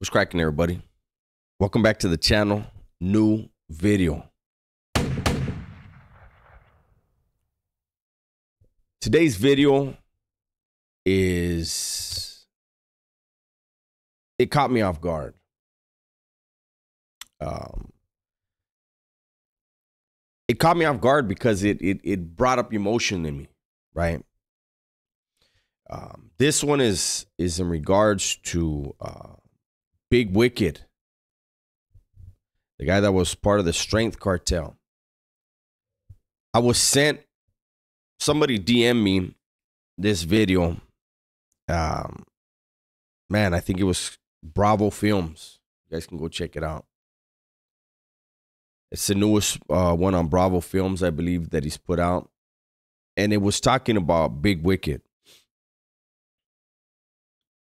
What's cracking, everybody? Welcome back to the channel. New video. Today's video it caught me off guard. It caught me off guard because it brought up emotion in me, right? This one is in regards to Big Wicked, the guy that was part of the Strength Cartel. I was sent, somebody DM me this video. Man, I think it was Bravo Films. You guys can go check it out. It's the newest one on Bravo Films, I believe, that he's put out. And it was talking about Big Wicked.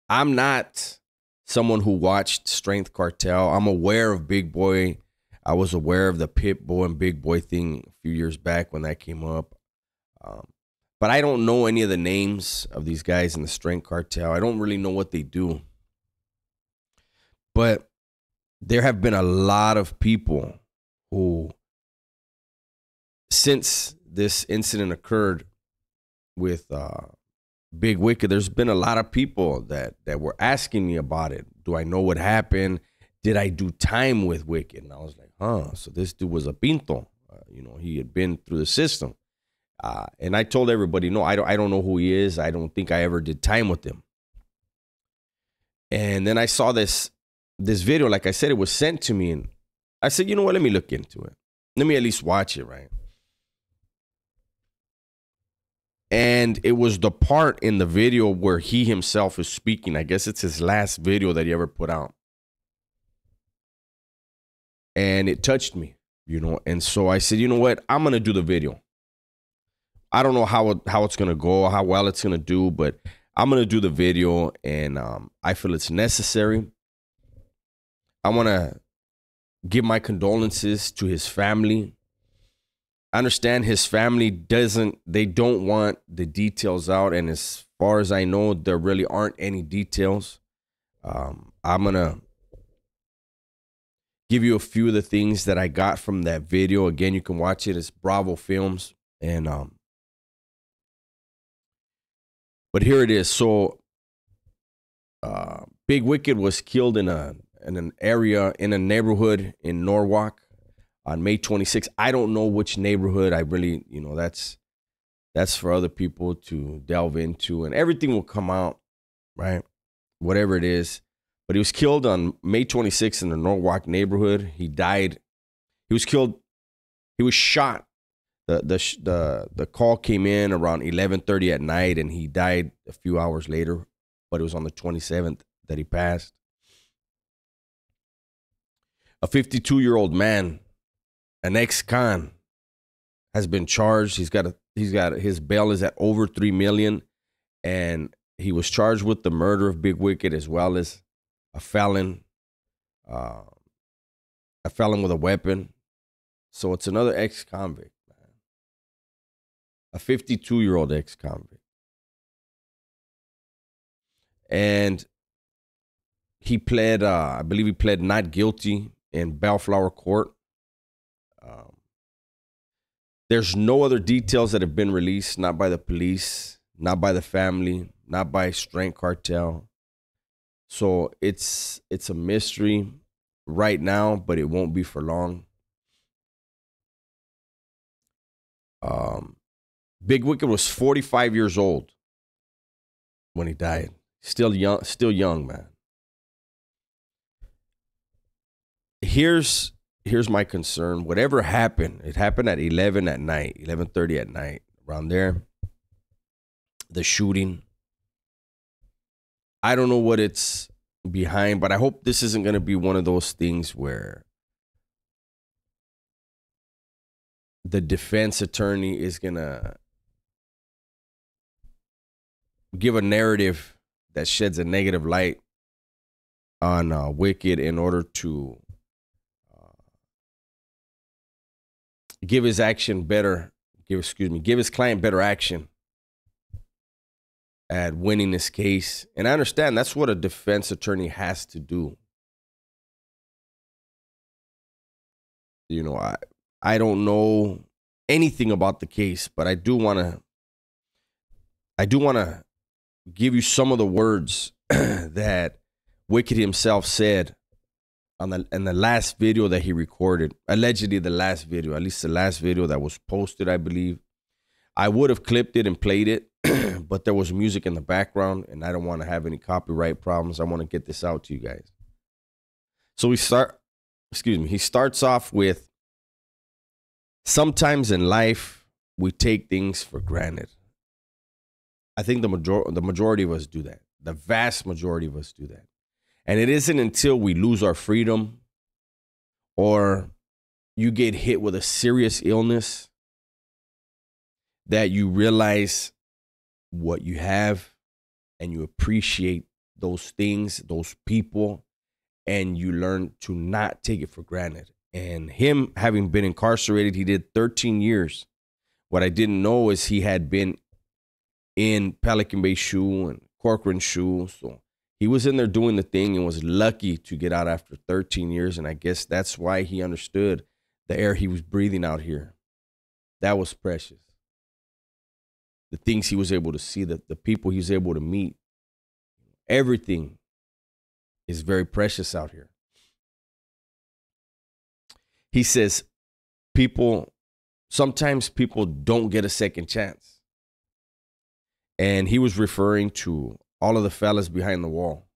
I'm not someone who watched Strength Cartel. I'm aware of Big Boy. I was aware of the Pitbull and Big Boy thing a few years back when that came up. But I don't know any of the names of these guys in the Strength Cartel. I don't really know what they do. But there have been a lot of people who, since this incident occurred with Big Wicked, there's been a lot of people that were asking me about it. Do I know what happened? Did I do time with Wicked? And I was like, so this dude was a pinto. He had been through the system. And I told everybody, no, I don't know who he is. I don't think I ever did time with him. And then I saw this video. Like I said, it was sent to me. And I said, you know what? Let me look into it. Let me at least watch it, right? And it was the part in the video where he himself is speaking. I guess it's his last video that he ever put out. And it touched me, And so I said, you know what? I'm going to do the video. I don't know how it's going to go, how well it's going to do, but I'm going to do the video, and I feel it's necessary. I want to give my condolences to his family. I understand his family don't want the details out, and as far as I know, there really aren't any details. I'm going to give you a few of the things that I got from that video. Again, you can watch it. It's Bravo Films, and but here it is. So Big Wicked was killed in an area, in a neighborhood in Norwalk on May 26th. I don't know which neighborhood. I really, that's for other people to delve into, and everything will come out, right? Whatever it is. But he was killed on May 26th in the Norwalk neighborhood. He died. He was killed. He was shot. The call came in around 11:30 at night, and he died a few hours later. But it was on the 27th that he passed. A 52-year-old man, an ex-con, has been charged. He's got his bail is at over $3 million, and he was charged with the murder of Big Wicked as well as a felon with a weapon. So it's another ex-convict, man. A 52-year-old ex-convict. And he pled, I believe he pled not guilty in Bellflower Court. There's no other details that have been released, not by the police, not by the family, not by Strength Cartel. So it's a mystery right now, but it won't be for long. Big Wicked was 45 years old when he died. Still young, man. Here's my concern. Whatever happened, it happened at 11 at night, 11:30 at night, around there. The shooting. I don't know what it's behind, but I hope this isn't going to be one of those things where the defense attorney is going to give a narrative that sheds a negative light on Wicked in order to give his client better action at winning this case. And I understand that's what a defense attorney has to do. You know, I don't know anything about the case, but I do want to give you some of the words that Wicked himself said on the in the last video that he recorded. Allegedly the last video, at least the last video that was posted, I believe. I would have clipped it and played it, but there was music in the background and I don't want to have any copyright problems. I want to get this out to you guys. So he starts off with, sometimes in life we take things for granted. I think the majority of us do that. The vast majority of us do that. And it isn't until we lose our freedom or you get hit with a serious illness that you realize what you have and you appreciate those things, those people, and you learn to not take it for granted. And him having been incarcerated, he did 13 years. What I didn't know is he had been in Pelican Bay SHU and Corcoran SHU. So he was in there doing the thing and was lucky to get out after 13 years. And I guess that's why he understood the air he was breathing out here. That was precious. The things he was able to see, the people he was able to meet. Everything is very precious out here. He says, sometimes people don't get a second chance. And he was referring to all of the fellas behind the wall.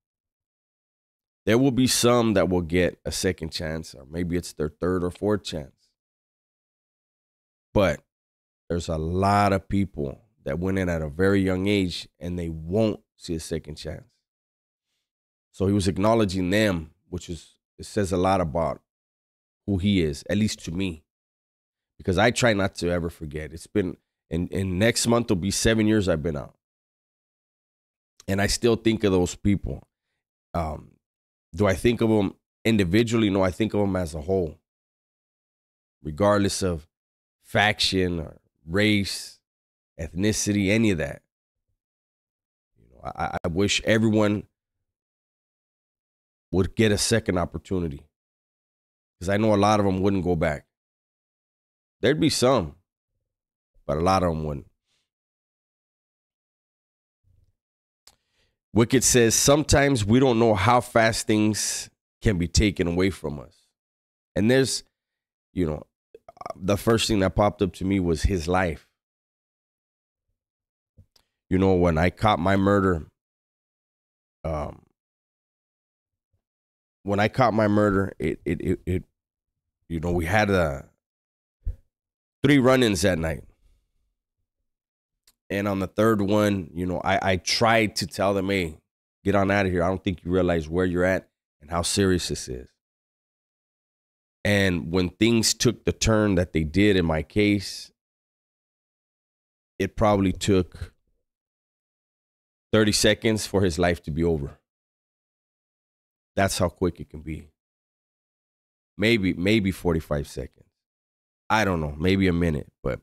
There will be some that will get a second chance, or maybe it's their third or fourth chance. But there's a lot of people that went in at a very young age and they won't see a second chance. So he was acknowledging them, it says a lot about who he is, at least to me, because I try not to ever forget. It's been, in next month will be 7 years I've been out. And I still think of those people. Do I think of them individually? No, I think of them as a whole, regardless of faction or race, ethnicity, any of that. I wish everyone would get a second opportunity, because I know a lot of them wouldn't go back. There'd be some, but a lot of them wouldn't. Wicked says, sometimes we don't know how fast things can be taken away from us. And there's, the first thing that popped up to me was his life. When I caught my murder, we had 3 run-ins that night. And on the third one, I tried to tell them, hey, get on out of here. I don't think you realize where you're at and how serious this is. And when things took the turn that they did in my case, it probably took 30 seconds for his life to be over. That's how quick it can be. Maybe 45 seconds. I don't know, maybe a minute, but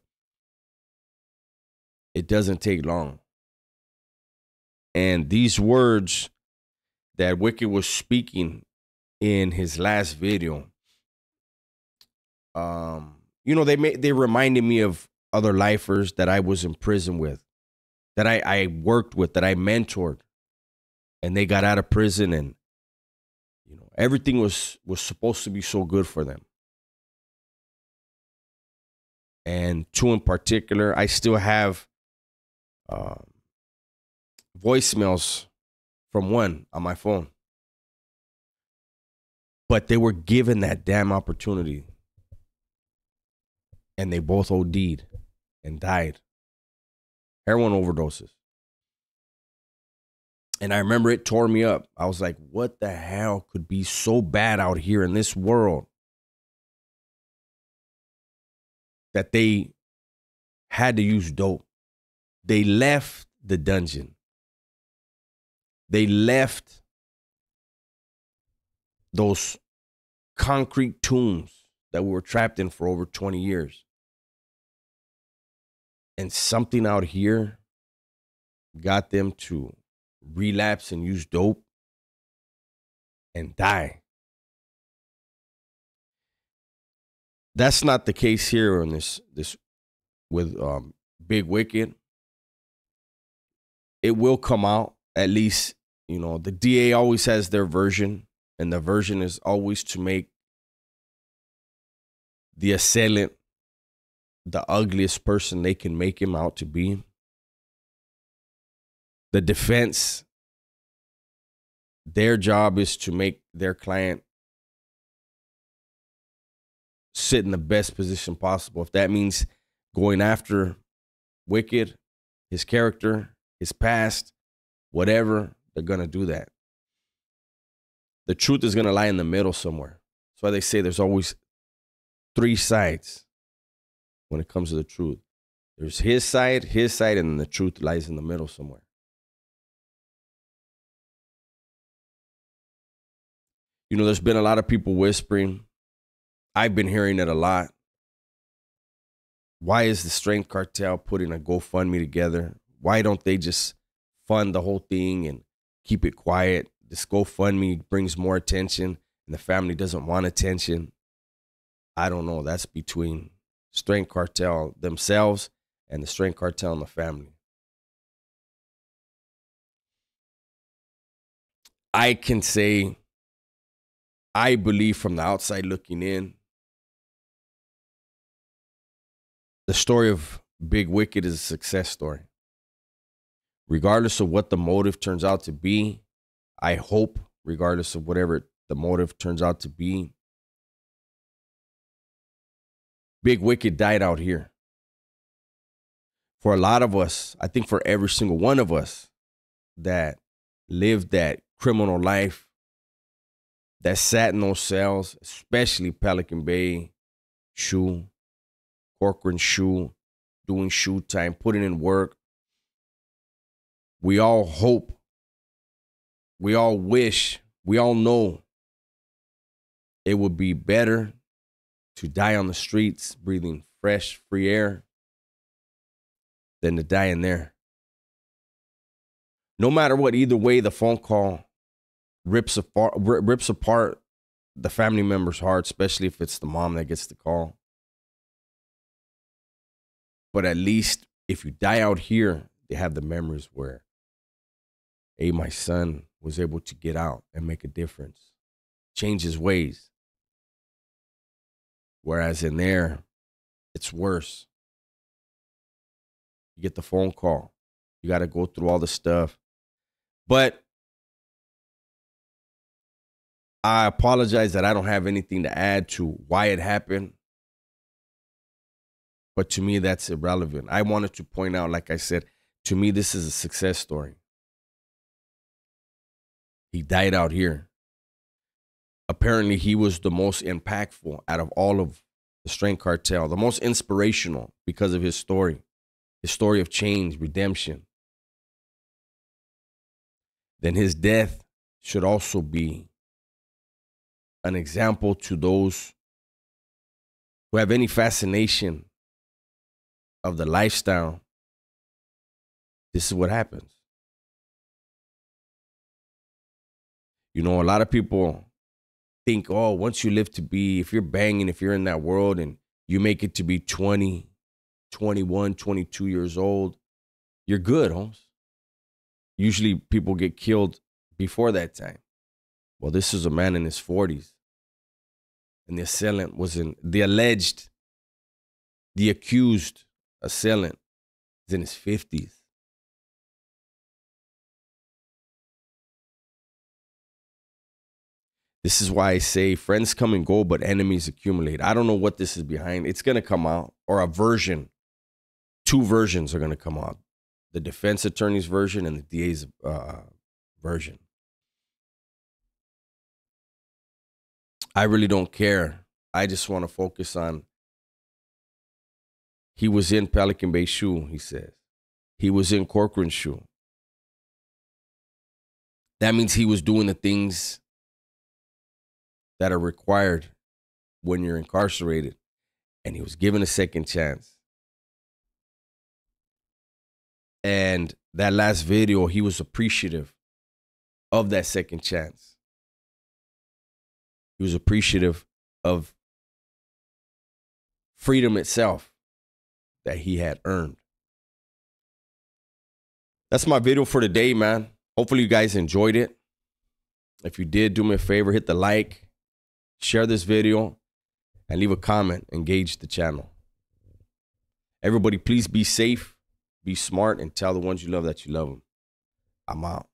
it doesn't take long. And these words that Wicked was speaking in his last video, they reminded me of other lifers that I was in prison with, that I worked with, that I mentored, and they got out of prison, and everything was supposed to be so good for them. And 2 in particular, I still have voicemails from one on my phone. But they were given that damn opportunity. And they both OD'd and died. Heroin overdoses. And I remember it tore me up. I was like, what the hell could be so bad out here in this world that they had to use dope? They left the dungeon. They left those concrete tombs that we were trapped in for over 20 years. And something out here got them to relapse and use dope and die. That's not the case here on this with Big Wicked. It will come out, at least, the DA always has their version, and the version is always to make the assailant the ugliest person they can make him out to be. The defense, their job is to make their client sit in the best position possible. If that means going after Wicked, his character, his past, whatever, they're going to do that. The truth is going to lie in the middle somewhere. That's why they say there's always three sides when it comes to the truth. There's his side, and then the truth lies in the middle somewhere. There's been a lot of people whispering. I've been hearing it a lot. Why is the Strength Cartel putting a GoFundMe together? Why don't they just fund the whole thing and keep it quiet? This GoFundMe brings more attention and the family doesn't want attention. I don't know. That's between Strength Cartel themselves and the Strength Cartel and the family. I can say, I believe from the outside looking in, the story of Big Wicked is a success story. Regardless of what the motive turns out to be, I hope, regardless of whatever the motive turns out to be, Big Wicked died out here. For a lot of us, I think for every single one of us that lived that criminal life, that sat in those cells, especially Pelican Bay, Corcoran Shoe, doing shoe time, putting in work. We all hope, we all wish, we all know it would be better to die on the streets, breathing fresh, free air, than to die in there. No matter what, either way, the phone call rips apart the family member's heart, especially if it's the mom that gets the call. But at least if you die out here, they have the memories where, hey, my son was able to get out and make a difference, change his ways. Whereas in there, it's worse. You get the phone call. You got to go through all the stuff. But I apologize that I don't have anything to add to why it happened. But to me, that's irrelevant. I wanted to point out, like I said, to me, this is a success story. He died out here. Apparently, he was the most impactful out of all of the Strength Cartel, the most inspirational because of his story of change, redemption. Then his death should also be an example to those who have any fascination of the lifestyle. This is what happens. A lot of people think, oh, once you live to be, if you're banging, if you're in that world and you make it to be 20, 21, 22 years old, you're good, Holmes. Usually people get killed before that time. Well, this is a man in his 40s. And the assailant was the accused assailant is in his 50s. This is why I say friends come and go, but enemies accumulate. I don't know what this is behind. It's going to come out, or a version. Two versions are going to come out. The defense attorney's version and the DA's version. I really don't care. I just want to focus on, he was in Pelican Bay Shoe, he says. He was in Corcoran Shoe. That means he was doing the things that are required when you're incarcerated, and he was given a second chance. And that last video, he was appreciative of that second chance. He was appreciative of freedom itself that he had earned. That's my video for today, man. Hopefully you guys enjoyed it. If you did, do me a favor, hit the like, share this video, and leave a comment. Engage the channel. Everybody, please be safe, be smart, and tell the ones you love that you love them. I'm out.